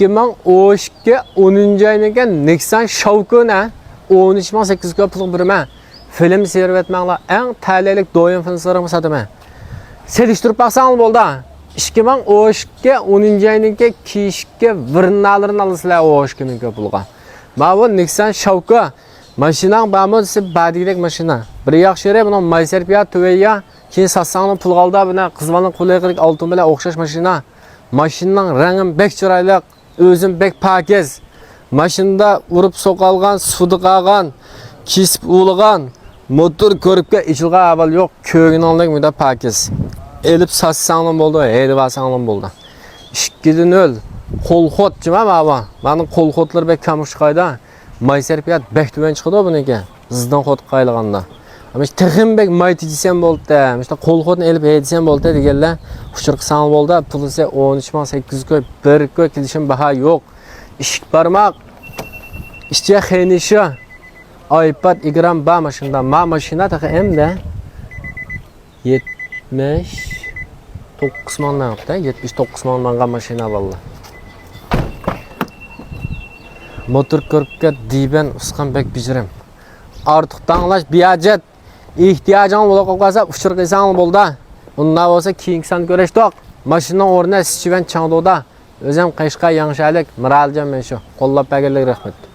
2012 10. ayınca Nexan Şavkuna 13.800 pul birime film seyir etmekle en talelik doyum filmlerini satıma. Sediştirip baksanız boldu. 2012 10. ayınca kişke vırnalarını alısılar o 2000 pulga. Bu Nexan Şavku maşinan bağımı size badilik maşina. Bir yakşere bunun mayser piyat tüveyya ki satsanın pul kaldı buna kızvanın kulağılık altın bile okşaş maşina. Maşinanın rengin bek çıraylık, özün bek pakiz. Maşında vurup sokalgan, sudu qalgan, kesip uğulgan, motor körüpke içilga abal yok, köyün aldık müde pakiz. Elip satsanın boldu, eydi basanın boldu. İşkidin öl, kolxot cima baba. Benim kolxotlar bek kamış kayda. Mayser piyat bek tüven çıkıdı bunu ki, zızdan xot qaylığanda. Ama işte tıxım bek mayti disen boldu da, işte kolxotunu elip eydisen boldu da digerler. Uçurq sanıl boldu, pul ise 13.800 köy, bir köy kilişin baha yok. İşik barmak, işte xenişi, iPad, igram ba maşında, ma maşina tağı hem de 79 mandan yaptı, 79 mandan maşina valla. Motor körpke diben uskan bek bicirim. Artık dağlaş biyajet, ihtiyacın ola qoqasa uçurq isan boldu. Bundan olsa kiyinsan göreştik. Maşının oruna siçiven çağdoda. Özüm qışqa yanşalik, mıralcan men şu. Qollap bəgirlik rəhmət.